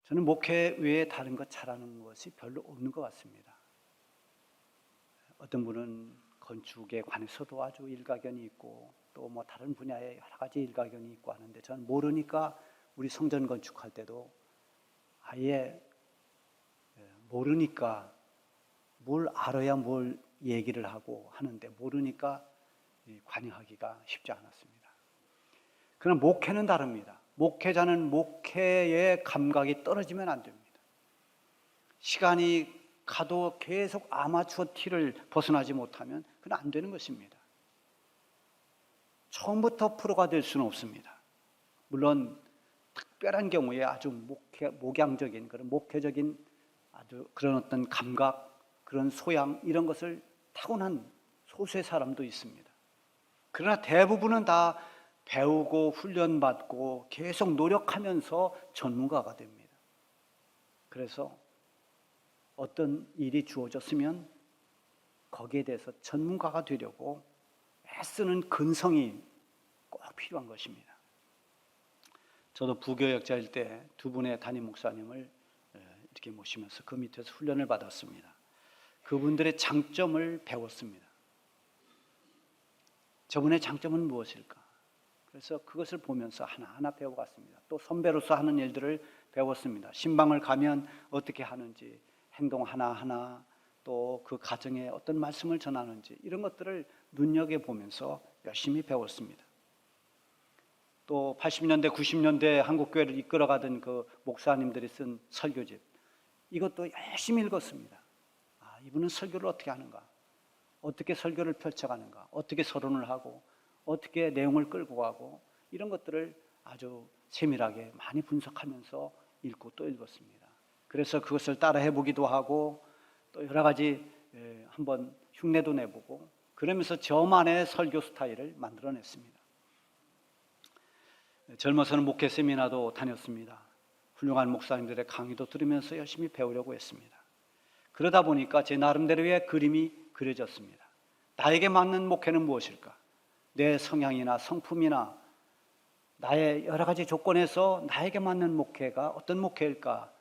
저는 목회 외에 다른 것 잘하는 것이 별로 없는 것 같습니다. 어떤 분은 건축에 관해서도 아주 일가견이 있고 또 뭐 다른 분야에 여러 가지 일가견이 있고 하는데 저는 모르니까 우리 성전 건축할 때도 아예 모르니까 뭘 알아야 뭘 얘기를 하고 하는데 모르니까 관여하기가 쉽지 않았습니다. 그러나 목회는 다릅니다. 목회자는 목회의 감각이 떨어지면 안 됩니다. 시간이 가도 계속 아마추어 티를 벗어나지 못하면 그건 안 되는 것입니다. 처음부터 프로가 될 수는 없습니다. 물론 특별한 경우에 아주 목양적인 그런 목회적인 아주 그런 어떤 감각, 그런 소양 이런 것을 타고난 소수의 사람도 있습니다. 그러나 대부분은 다 배우고 훈련받고 계속 노력하면서 전문가가 됩니다. 그래서 어떤 일이 주어졌으면 거기에 대해서 전문가가 되려고 애쓰는 근성이 꼭 필요한 것입니다. 저도 부교역자일 때 두 분의 담임 목사님을 이렇게 모시면서 그 밑에서 훈련을 받았습니다. 그분들의 장점을 배웠습니다. 저분의 장점은 무엇일까? 그래서 그것을 보면서 하나하나 배워갔습니다. 또 선배로서 하는 일들을 배웠습니다. 신방을 가면 어떻게 하는지, 행동 하나하나, 또 그 가정에 어떤 말씀을 전하는지 이런 것들을 눈여겨보면서 열심히 배웠습니다. 또 80년대, 90년대 한국교회를 이끌어가던 그 목사님들이 쓴 설교집 이것도 열심히 읽었습니다. 이분은 설교를 어떻게 하는가? 어떻게 설교를 펼쳐가는가? 어떻게 서론을 하고 어떻게 내용을 끌고 가고 이런 것들을 아주 세밀하게 많이 분석하면서 읽고 또 읽었습니다. 그래서 그것을 따라 해보기도 하고 또 여러 가지 한번 흉내도 내보고 그러면서 저만의 설교 스타일을 만들어냈습니다. 젊어서는 목회 세미나도 다녔습니다. 훌륭한 목사님들의 강의도 들으면서 열심히 배우려고 했습니다. 그러다 보니까 제 나름대로의 그림이 그려졌습니다. 나에게 맞는 목회는 무엇일까? 내 성향이나 성품이나 나의 여러 가지 조건에서 나에게 맞는 목회가 어떤 목회일까?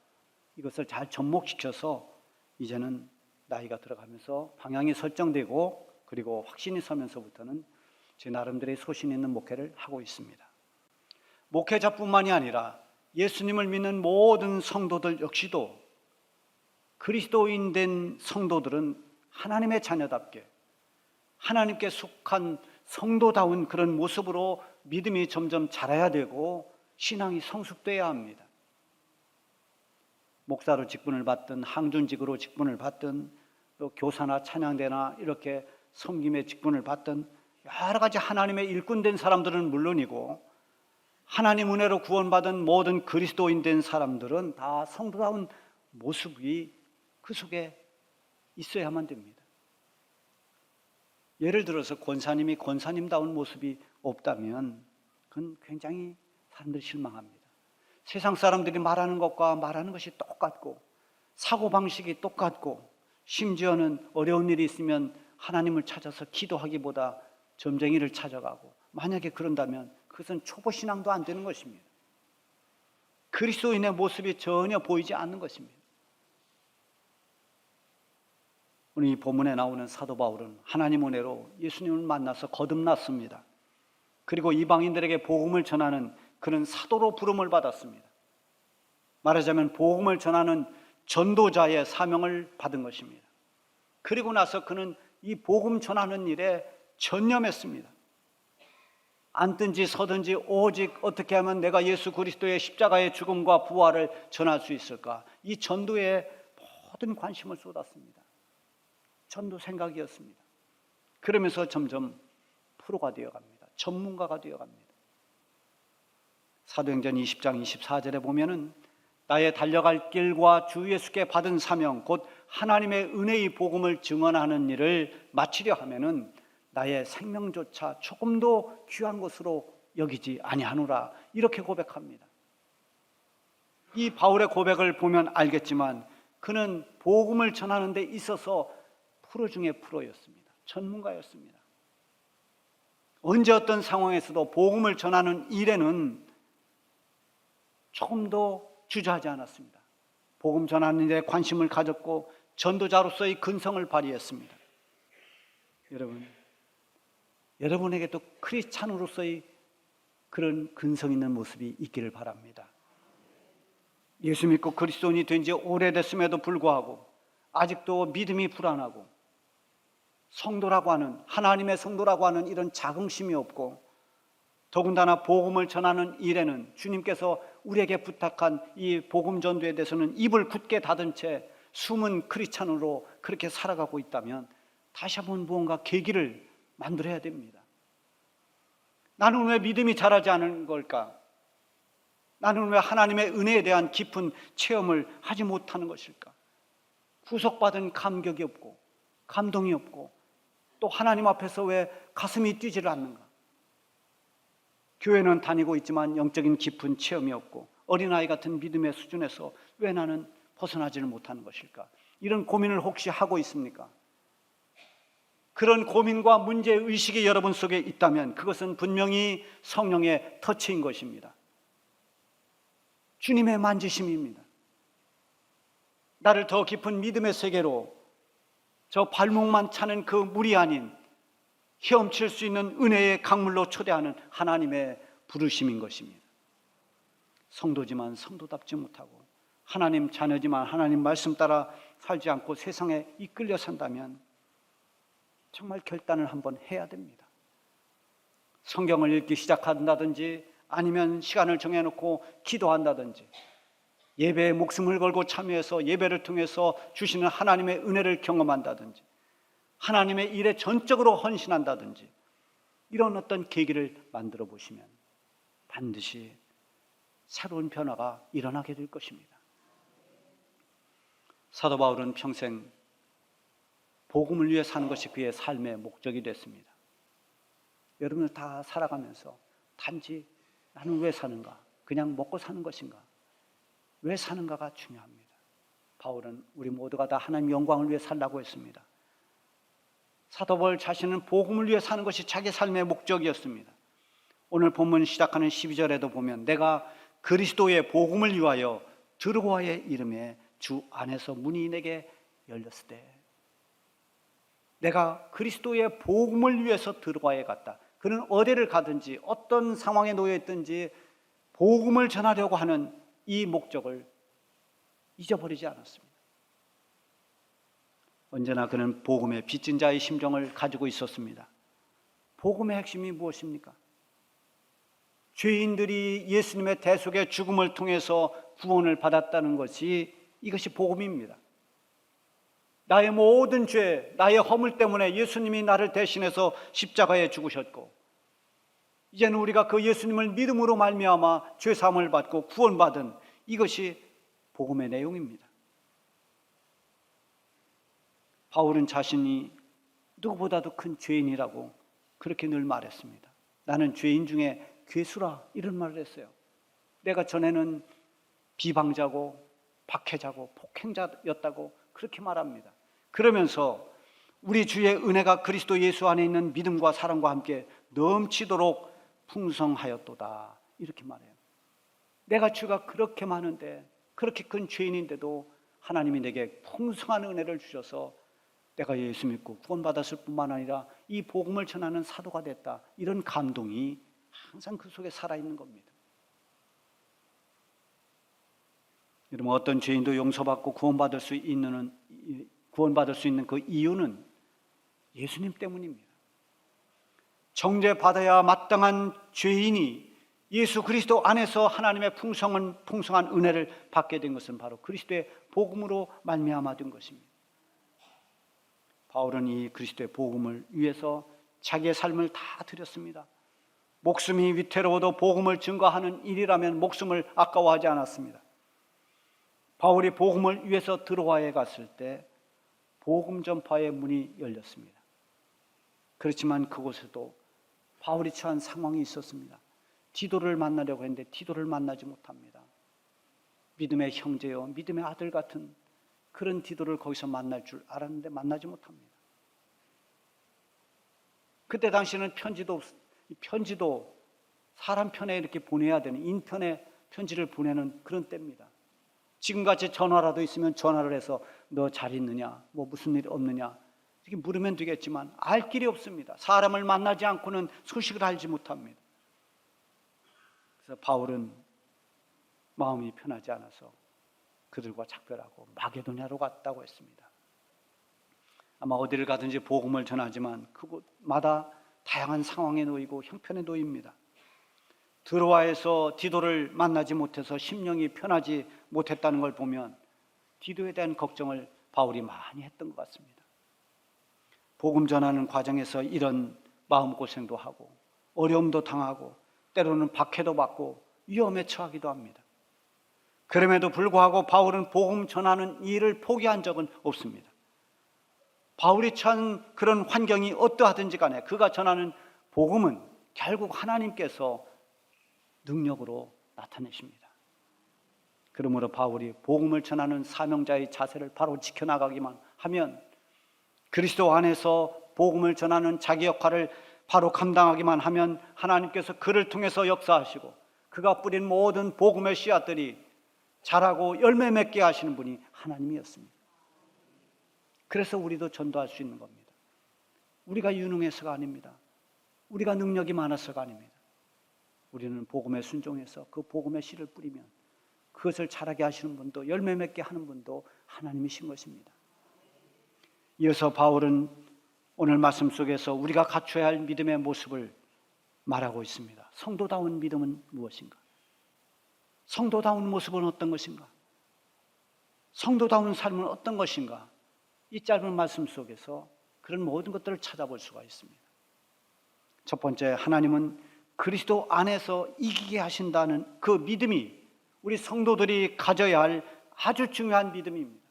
이것을 잘 접목시켜서 이제는 나이가 들어가면서 방향이 설정되고 그리고 확신이 서면서부터는 제 나름대로의 소신 있는 목회를 하고 있습니다. 목회자뿐만이 아니라 예수님을 믿는 모든 성도들 역시도 그리스도인 된 성도들은 하나님의 자녀답게 하나님께 속한 성도다운 그런 모습으로 믿음이 점점 자라야 되고 신앙이 성숙돼야 합니다. 목사로 직분을 받든 항준직으로 직분을 받든 또 교사나 찬양대나 이렇게 섬김의 직분을 받든 여러 가지 하나님의 일꾼된 사람들은 물론이고 하나님 은혜로 구원받은 모든 그리스도인 된 사람들은 다 성도다운 모습이 그 속에 있어야만 됩니다. 예를 들어서 권사님이 권사님다운 모습이 없다면 그건 굉장히 사람들이 실망합니다. 세상 사람들이 말하는 것과 말하는 것이 똑같고 사고방식이 똑같고 심지어는 어려운 일이 있으면 하나님을 찾아서 기도하기보다 점쟁이를 찾아가고 만약에 그런다면 그것은 초보신앙도 안 되는 것입니다. 그리스도인의 모습이 전혀 보이지 않는 것입니다. 오늘 이 본문에 나오는 사도 바울은 하나님 은혜로 예수님을 만나서 거듭났습니다. 그리고 이방인들에게 복음을 전하는 그런 사도로 부름을 받았습니다. 말하자면 복음을 전하는 전도자의 사명을 받은 것입니다. 그리고 나서 그는 이 복음 전하는 일에 전념했습니다. 앉든지 서든지 오직 어떻게 하면 내가 예수 그리스도의 십자가의 죽음과 부활을 전할 수 있을까? 이 전도에 모든 관심을 쏟았습니다. 전도 생각이었습니다. 그러면서 점점 프로가 되어갑니다. 전문가가 되어갑니다. 사도행전 20장 24절에 보면은 나의 달려갈 길과 주 예수께 받은 사명 곧 하나님의 은혜의 복음을 증언하는 일을 마치려 하면은 나의 생명조차 조금도 귀한 것으로 여기지 아니하노라 이렇게 고백합니다. 이 바울의 고백을 보면 알겠지만 그는 복음을 전하는 데 있어서 프로 중에 프로였습니다. 전문가였습니다. 언제 어떤 상황에서도 복음을 전하는 일에는 조금도 주저하지 않았습니다. 복음 전하는 데 관심을 가졌고 전도자로서의 근성을 발휘했습니다. 여러분에게도 크리스찬으로서의 그런 근성 있는 모습이 있기를 바랍니다. 예수 믿고 그리스도인이 된 지 오래됐음에도 불구하고 아직도 믿음이 불안하고 성도라고 하는, 하나님의 성도라고 하는 이런 자긍심이 없고, 더군다나 복음을 전하는 일에는 주님께서 우리에게 부탁한 이 복음 전도에 대해서는 입을 굳게 닫은 채 숨은 크리스찬으로 그렇게 살아가고 있다면 다시 한번 무언가 계기를 만들어야 됩니다. 나는 왜 믿음이 자라지 않은 걸까? 나는 왜 하나님의 은혜에 대한 깊은 체험을 하지 못하는 것일까? 구속받은 감격이 없고 감동이 없고 또 하나님 앞에서 왜 가슴이 뛰지를 않는가? 교회는 다니고 있지만 영적인 깊은 체험이 없고 어린아이 같은 믿음의 수준에서 왜 나는 벗어나지를 못하는 것일까? 이런 고민을 혹시 하고 있습니까? 그런 고민과 문제의식이 여러분 속에 있다면 그것은 분명히 성령의 터치인 것입니다. 주님의 만지심입니다. 나를 더 깊은 믿음의 세계로, 저 발목만 차는 그 물이 아닌 헤엄칠 수 있는 은혜의 강물로 초대하는 하나님의 부르심인 것입니다. 성도지만 성도답지 못하고 하나님 자녀지만 하나님 말씀 따라 살지 않고 세상에 이끌려 산다면 정말 결단을 한번 해야 됩니다. 성경을 읽기 시작한다든지 아니면 시간을 정해놓고 기도한다든지 예배에 목숨을 걸고 참여해서 예배를 통해서 주시는 하나님의 은혜를 경험한다든지 하나님의 일에 전적으로 헌신한다든지 이런 어떤 계기를 만들어 보시면 반드시 새로운 변화가 일어나게 될 것입니다. 사도 바울은 평생 복음을 위해 사는 것이 그의 삶의 목적이 됐습니다. 여러분을 다 살아가면서 단지 나는 왜 사는가? 그냥 먹고 사는 것인가? 왜 사는가가 중요합니다. 바울은 우리 모두가 다 하나님 영광을 위해 살라고 했습니다. 사도 바울 자신은 복음을 위해 사는 것이 자기 삶의 목적이었습니다. 오늘 본문 시작하는 12절에도 보면 내가 그리스도의 복음을 위하여 드로아에 이름에 주 안에서 문이 내게 열렸을 때, 내가 그리스도의 복음을 위해서 드로아에 갔다. 그는 어디를 가든지 어떤 상황에 놓여 있든지 복음을 전하려고 하는 이 목적을 잊어버리지 않았습니다. 언제나 그는 복음의 빚진 자의 심정을 가지고 있었습니다. 복음의 핵심이 무엇입니까? 죄인들이 예수님의 대속의 죽음을 통해서 구원을 받았다는 것이 이것이 복음입니다. 나의 모든 죄, 나의 허물 때문에 예수님이 나를 대신해서 십자가에 죽으셨고 이제는 우리가 그 예수님을 믿음으로 말미암아 죄 사함을 받고 구원받은 이것이 복음의 내용입니다. 바울은 자신이 누구보다도 큰 죄인이라고 그렇게 늘 말했습니다. 나는 죄인 중에 괴수라 이런 말을 했어요. 내가 전에는 비방자고 박해자고 폭행자였다고 그렇게 말합니다. 그러면서 우리 주의 은혜가 그리스도 예수 안에 있는 믿음과 사랑과 함께 넘치도록 풍성하였도다 이렇게 말해요. 내가 죄가 그렇게 많은데 그렇게 큰 죄인인데도 하나님이 내게 풍성한 은혜를 주셔서 내가 예수 믿고 구원받았을 뿐만 아니라 이 복음을 전하는 사도가 됐다. 이런 감동이 항상 그 속에 살아있는 겁니다. 여러분, 어떤 죄인도 용서받고 구원받을 수 있는 그 이유는 예수님 때문입니다. 정죄받아야 마땅한 죄인이 예수 그리스도 안에서 하나님의 풍성한 은혜를 받게 된 것은 바로 그리스도의 복음으로 말미암아 된 것입니다. 바울은 이 그리스도의 복음을 위해서 자기의 삶을 다 드렸습니다. 목숨이 위태로워도 복음을 증거하는 일이라면 목숨을 아까워하지 않았습니다. 바울이 복음을 위해서 드로아에 갔을 때 복음 전파의 문이 열렸습니다. 그렇지만 그곳에도 바울이 처한 상황이 있었습니다. 디도를 만나려고 했는데 디도를 만나지 못합니다. 믿음의 형제요, 믿음의 아들 같은 그런 디도를 거기서 만날 줄 알았는데 만나지 못합니다. 그때 당시에는 편지도 사람 편에 이렇게 보내야 되는 인편에 편지를 보내는 그런 때입니다. 지금같이 전화라도 있으면 전화를 해서 너 잘 있느냐, 뭐 무슨 일 없느냐 이렇게 물으면 되겠지만 알 길이 없습니다. 사람을 만나지 않고는 소식을 알지 못합니다. 그래서 바울은 마음이 편하지 않아서 그들과 작별하고 마게도냐로 갔다고 했습니다. 아마 어디를 가든지 복음을 전하지만 그곳마다 다양한 상황에 놓이고 형편에 놓입니다. 드로아에서 디도를 만나지 못해서 심령이 편하지 못했다는 걸 보면 디도에 대한 걱정을 바울이 많이 했던 것 같습니다. 복음 전하는 과정에서 이런 마음고생도 하고 어려움도 당하고 때로는 박해도 받고 위험에 처하기도 합니다. 그럼에도 불구하고 바울은 복음 전하는 일을 포기한 적은 없습니다. 바울이 처한 그런 환경이 어떠하든지 간에 그가 전하는 복음은 결국 하나님께서 능력으로 나타내십니다. 그러므로 바울이 복음을 전하는 사명자의 자세를 바로 지켜나가기만 하면, 그리스도 안에서 복음을 전하는 자기 역할을 바로 감당하기만 하면 하나님께서 그를 통해서 역사하시고 그가 뿌린 모든 복음의 씨앗들이 자라고 열매 맺게 하시는 분이 하나님이었습니다. 그래서 우리도 전도할 수 있는 겁니다. 우리가 유능해서가 아닙니다. 우리가 능력이 많아서가 아닙니다. 우리는 복음에 순종해서 그 복음의 씨를 뿌리면 그것을 자라게 하시는 분도 열매 맺게 하는 분도 하나님이신 것입니다. 이어서 바울은 오늘 말씀 속에서 우리가 갖춰야 할 믿음의 모습을 말하고 있습니다. 성도다운 믿음은 무엇인가? 성도다운 모습은 어떤 것인가? 성도다운 삶은 어떤 것인가? 이 짧은 말씀 속에서 그런 모든 것들을 찾아볼 수가 있습니다. 첫 번째, 하나님은 그리스도 안에서 이기게 하신다는 그 믿음이 우리 성도들이 가져야 할 아주 중요한 믿음입니다.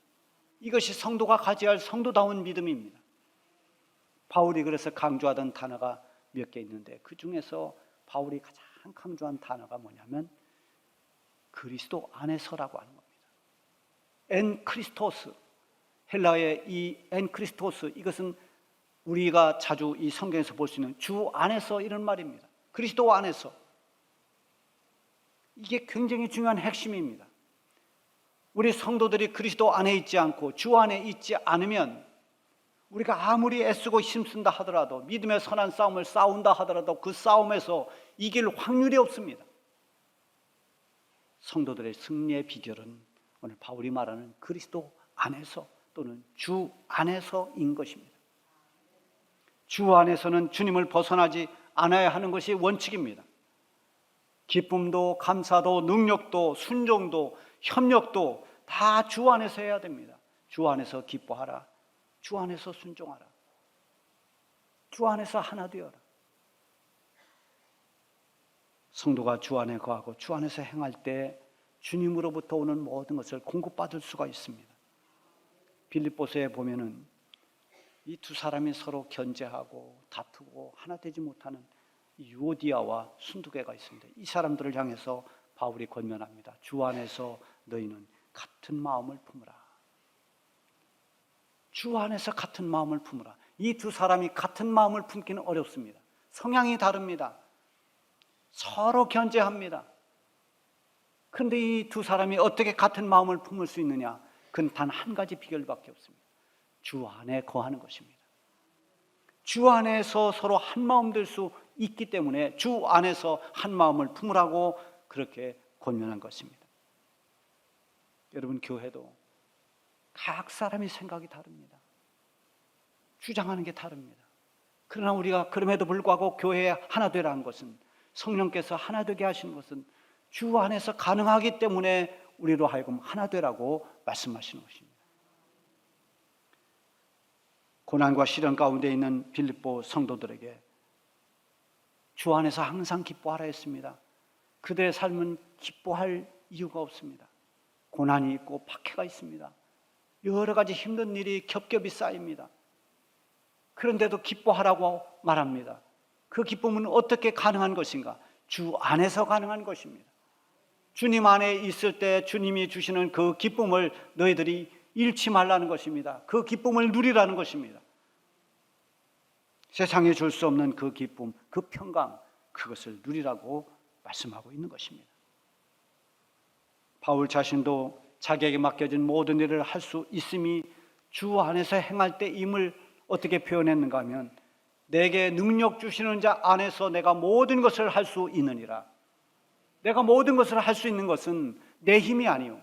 이것이 성도가 가져야 할 성도다운 믿음입니다. 바울이 그래서 강조하던 단어가 몇 개 있는데 그 중에서 바울이 가장 강조한 단어가 뭐냐면 그리스도 안에서라고 하는 겁니다. 엔 크리스토스, 헬라의 이 엔 크리스토스, 이것은 우리가 자주 이 성경에서 볼 수 있는 주 안에서 이런 말입니다. 그리스도 안에서. 이게 굉장히 중요한 핵심입니다. 우리 성도들이 그리스도 안에 있지 않고 주 안에 있지 않으면 우리가 아무리 애쓰고 힘쓴다 하더라도, 믿음의 선한 싸움을 싸운다 하더라도 그 싸움에서 이길 확률이 없습니다. 성도들의 승리의 비결은 오늘 바울이 말하는 그리스도 안에서 또는 주 안에서인 것입니다. 주 안에서는 주님을 벗어나지 않아야 하는 것이 원칙입니다. 기쁨도 감사도 능력도 순종도 협력도 다 주 안에서 해야 됩니다. 주 안에서 기뻐하라. 주 안에서 순종하라. 주 안에서 하나 되어라. 성도가 주 안에 거하고 주 안에서 행할 때 주님으로부터 오는 모든 것을 공급받을 수가 있습니다. 빌립보서에 보면은 이 두 사람이 서로 견제하고 다투고 하나 되지 못하는 유오디아와 순두개가 있습니다. 이 사람들을 향해서 바울이 권면합니다. 주 안에서 너희는 같은 마음을 품으라. 주 안에서 같은 마음을 품으라. 이 두 사람이 같은 마음을 품기는 어렵습니다. 성향이 다릅니다. 서로 견제합니다. 그런데 이 두 사람이 어떻게 같은 마음을 품을 수 있느냐? 그건 단 한 가지 비결밖에 없습니다. 주 안에 거하는 것입니다. 주 안에서 서로 한 마음 될 수 있기 때문에 주 안에서 한 마음을 품으라고 그렇게 권면한 것입니다. 여러분, 교회도 각 사람이 생각이 다릅니다. 주장하는 게 다릅니다. 그러나 우리가 그럼에도 불구하고 교회에 하나 되라는 것은, 성령께서 하나 되게 하시는 것은 주 안에서 가능하기 때문에 우리로 하여금 하나 되라고 말씀하시는 것입니다. 고난과 시련 가운데 있는 빌립보 성도들에게 주 안에서 항상 기뻐하라 했습니다. 그들의 삶은 기뻐할 이유가 없습니다. 고난이 있고 박해가 있습니다. 여러 가지 힘든 일이 겹겹이 쌓입니다. 그런데도 기뻐하라고 말합니다. 그 기쁨은 어떻게 가능한 것인가? 주 안에서 가능한 것입니다. 주님 안에 있을 때 주님이 주시는 그 기쁨을 너희들이 잃지 말라는 것입니다. 그 기쁨을 누리라는 것입니다. 세상에 줄 수 없는 그 기쁨, 그 평강, 그것을 누리라고 말씀하고 있는 것입니다. 바울 자신도 자기에게 맡겨진 모든 일을 할 수 있음이 주 안에서 행할 때 임을 어떻게 표현했는가 하면, 내게 능력 주시는 자 안에서 내가 모든 것을 할 수 있느니라. 내가 모든 것을 할 수 있는 것은 내 힘이 아니요,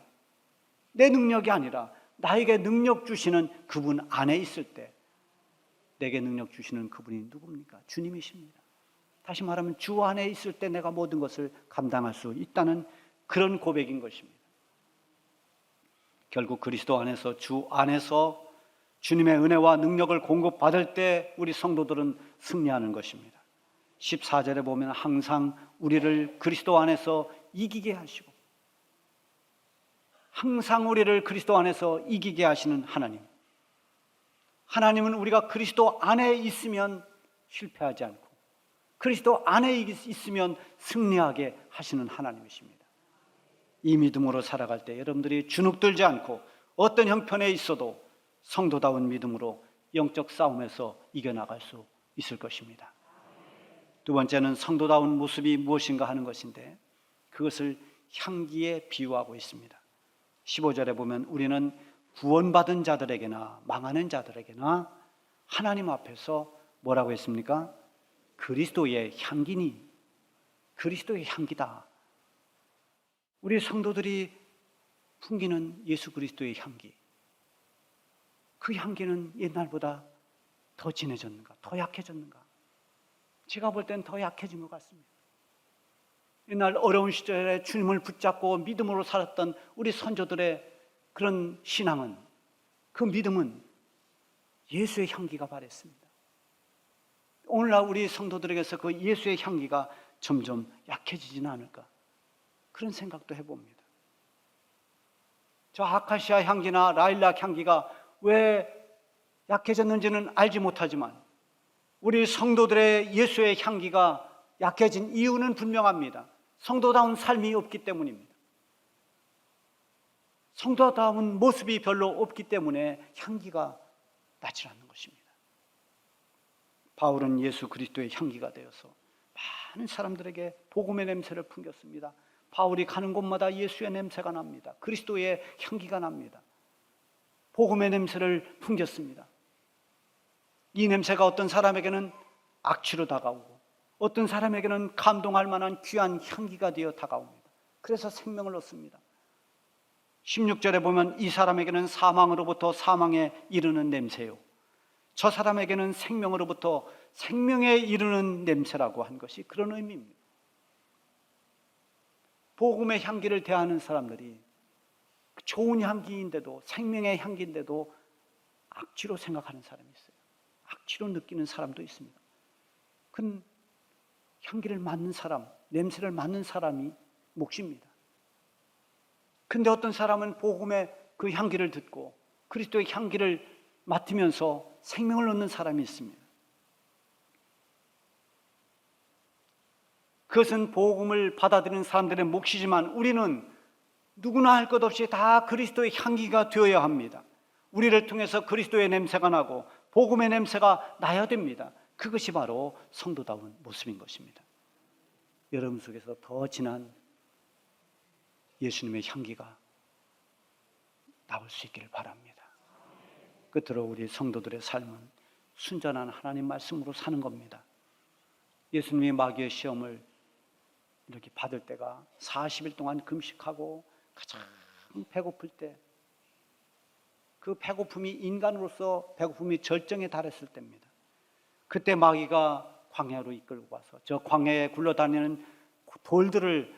내 능력이 아니라 나에게 능력 주시는 그분 안에 있을 때, 내게 능력 주시는 그분이 누굽니까? 주님이십니다. 다시 말하면 주 안에 있을 때 내가 모든 것을 감당할 수 있다는 그런 고백인 것입니다. 결국 그리스도 안에서, 주 안에서 주님의 은혜와 능력을 공급받을 때 우리 성도들은 승리하는 것입니다. 14절에 보면 항상 우리를 그리스도 안에서 이기게 하시고, 항상 우리를 그리스도 안에서 이기게 하시는 하나님. 하나님은 우리가 그리스도 안에 있으면 실패하지 않고 그리스도 안에 있으면 승리하게 하시는 하나님이십니다. 이 믿음으로 살아갈 때 여러분들이 주눅들지 않고 어떤 형편에 있어도 성도다운 믿음으로 영적 싸움에서 이겨나갈 수 있을 것입니다. 두 번째는 성도다운 모습이 무엇인가 하는 것인데, 그것을 향기에 비유하고 있습니다. 15절에 보면 우리는 구원받은 자들에게나 망하는 자들에게나 하나님 앞에서 뭐라고 했습니까? 그리스도의 향기니, 그리스도의 향기다. 우리 성도들이 풍기는 예수 그리스도의 향기, 그 향기는 옛날보다 더 진해졌는가? 더 약해졌는가? 제가 볼 땐 더 약해진 것 같습니다. 옛날 어려운 시절에 주님을 붙잡고 믿음으로 살았던 우리 선조들의 그런 신앙은, 그 믿음은 예수의 향기가 바랬습니다. 오늘날 우리 성도들에게서 그 예수의 향기가 점점 약해지지는 않을까, 그런 생각도 해봅니다. 저 아카시아 향기나 라일락 향기가 왜 약해졌는지는 알지 못하지만 우리 성도들의 예수의 향기가 약해진 이유는 분명합니다. 성도다운 삶이 없기 때문입니다. 성도다운 모습이 별로 없기 때문에 향기가 나지 않는 것입니다. 바울은 예수 그리스도의 향기가 되어서 많은 사람들에게 복음의 냄새를 풍겼습니다. 바울이 가는 곳마다 예수의 냄새가 납니다. 그리스도의 향기가 납니다. 복음의 냄새를 풍겼습니다. 이 냄새가 어떤 사람에게는 악취로 다가오고 어떤 사람에게는 감동할 만한 귀한 향기가 되어 다가옵니다. 그래서 생명을 얻습니다. 16절에 보면 이 사람에게는 사망으로부터 사망에 이르는 냄새요, 저 사람에게는 생명으로부터 생명에 이르는 냄새라고 한 것이 그런 의미입니다. 복음의 향기를 대하는 사람들이 좋은 향기인데도, 생명의 향기인데도 악취로 생각하는 사람이 있어요. 악취로 느끼는 사람도 있습니다. 그 향기를 맡는 사람, 냄새를 맡는 사람이 몫입니다. 근데 어떤 사람은 복음의 그 향기를 듣고 그리스도의 향기를 맡으면서 생명을 얻는 사람이 있습니다. 그것은 복음을 받아들이는 사람들의 몫이지만 우리는 누구나 할 것 없이 다 그리스도의 향기가 되어야 합니다. 우리를 통해서 그리스도의 냄새가 나고 복음의 냄새가 나야 됩니다. 그것이 바로 성도다운 모습인 것입니다. 여러분 속에서 더 진한 예수님의 향기가 나올 수 있기를 바랍니다. 끝으로 우리 성도들의 삶은 순전한 하나님 말씀으로 사는 겁니다. 예수님이 마귀의 시험을 이렇게 받을 때가 40일 동안 금식하고 가장 배고플 때, 그 배고픔이 인간으로서 배고픔이 절정에 달했을 때입니다. 그때 마귀가 광야로 이끌고 와서 저 광야에 굴러다니는 돌들을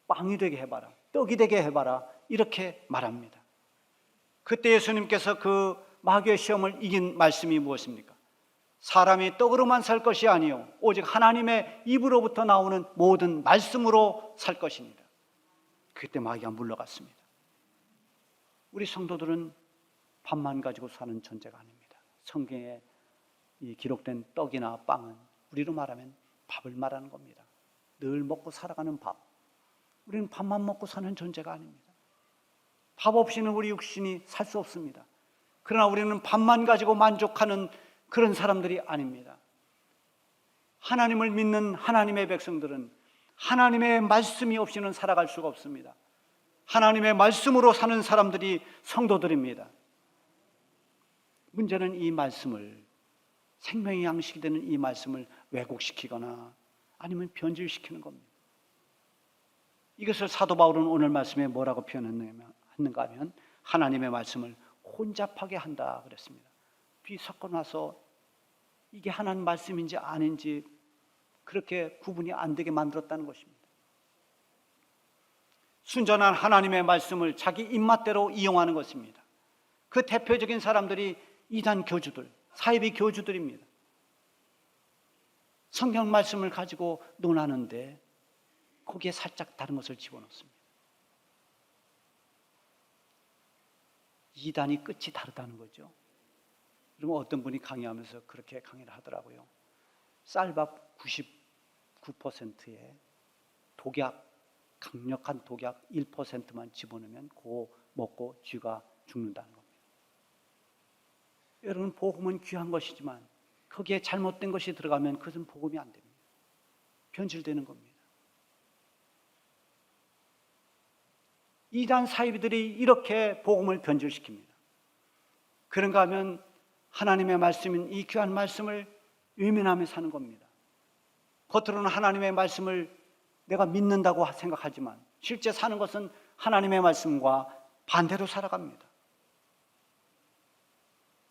빵이 되게 해봐라, 떡이 되게 해봐라, 이렇게 말합니다. 그때 예수님께서 그 마귀의 시험을 이긴 말씀이 무엇입니까? 사람이 떡으로만 살 것이 아니요 오직 하나님의 입으로부터 나오는 모든 말씀으로 살 것입니다. 그때 마귀가 물러갔습니다. 우리 성도들은 밥만 가지고 사는 존재가 아닙니다. 성경에 이 기록된 떡이나 빵은 우리로 말하면 밥을 말하는 겁니다. 늘 먹고 살아가는 밥. 우리는 밥만 먹고 사는 존재가 아닙니다. 밥 없이는 우리 육신이 살 수 없습니다. 그러나 우리는 밥만 가지고 만족하는 그런 사람들이 아닙니다. 하나님을 믿는 하나님의 백성들은 하나님의 말씀이 없이는 살아갈 수가 없습니다. 하나님의 말씀으로 사는 사람들이 성도들입니다. 문제는 이 말씀을, 생명의 양식이 되는 이 말씀을 왜곡시키거나 아니면 변질시키는 겁니다. 이것을 사도 바울은 오늘 말씀에 뭐라고 표현했는가 하면 하나님의 말씀을 혼잡하게 한다 그랬습니다. 뒤섞어 놔서 이게 하나님 말씀인지 아닌지 그렇게 구분이 안 되게 만들었다는 것입니다. 순전한 하나님의 말씀을 자기 입맛대로 이용하는 것입니다. 그 대표적인 사람들이 이단 교주들, 사이비 교주들입니다. 성경 말씀을 가지고 논하는데 거기에 살짝 다른 것을 집어넣습니다. 이단이 끝이 다르다는 거죠. 그러면 어떤 분이 강의하면서 그렇게 강의를 하더라고요. 쌀밥 99%에 독약, 강력한 독약 1%만 집어넣으면 그거 먹고 쥐가 죽는다는 겁니다. 여러분, 복음은 귀한 것이지만 거기에 잘못된 것이 들어가면 그것은 복음이 안 됩니다. 변질되는 겁니다. 이단 사이비들이 이렇게 복음을 변질시킵니다. 그런가 하면 하나님의 말씀인 이 귀한 말씀을 외면하며 사는 겁니다. 겉으로는 하나님의 말씀을 내가 믿는다고 생각하지만 실제 사는 것은 하나님의 말씀과 반대로 살아갑니다.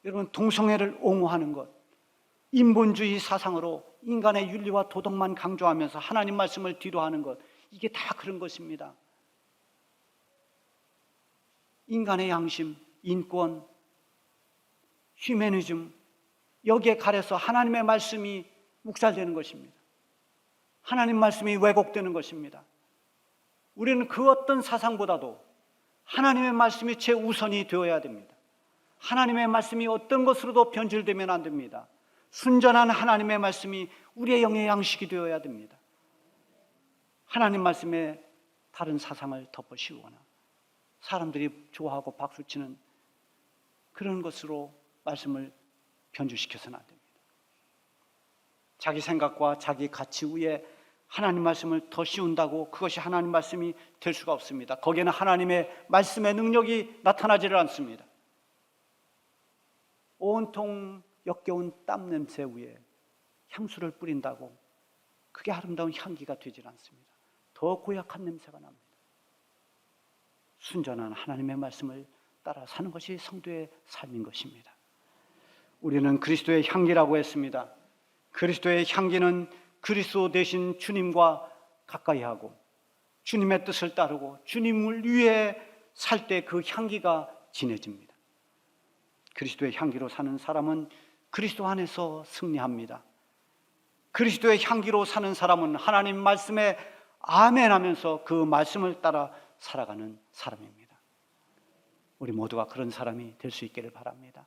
여러분, 동성애를 옹호하는 것, 인본주의 사상으로 인간의 윤리와 도덕만 강조하면서 하나님 말씀을 뒤로하는 것, 이게 다 그런 것입니다. 인간의 양심, 인권, 휴머니즘, 여기에 가려서 하나님의 말씀이 묵살되는 것입니다. 하나님 말씀이 왜곡되는 것입니다. 우리는 그 어떤 사상보다도 하나님의 말씀이 최우선이 되어야 됩니다. 하나님의 말씀이 어떤 것으로도 변질되면 안 됩니다. 순전한 하나님의 말씀이 우리의 영의 양식이 되어야 됩니다. 하나님 말씀에 다른 사상을 덮어씌우거나 사람들이 좋아하고 박수치는 그런 것으로 말씀을 변질시켜서는 안 됩니다. 자기 생각과 자기 가치 위에 하나님 말씀을 더 씌운다고 그것이 하나님 말씀이 될 수가 없습니다. 거기에는 하나님의 말씀의 능력이 나타나지를 않습니다. 온통 역겨운 땀 냄새 위에 향수를 뿌린다고 그게 아름다운 향기가 되질 않습니다. 더 고약한 냄새가 납니다. 순전한 하나님의 말씀을 따라 사는 것이 성도의 삶인 것입니다. 우리는 그리스도의 향기라고 했습니다. 그리스도의 향기는 그리스도 대신 주님과 가까이 하고 주님의 뜻을 따르고 주님을 위해 살 때 그 향기가 진해집니다. 그리스도의 향기로 사는 사람은 그리스도 안에서 승리합니다. 그리스도의 향기로 사는 사람은 하나님 말씀에 아멘하면서 그 말씀을 따라 살아가는 사람입니다. 우리 모두가 그런 사람이 될 수 있기를 바랍니다.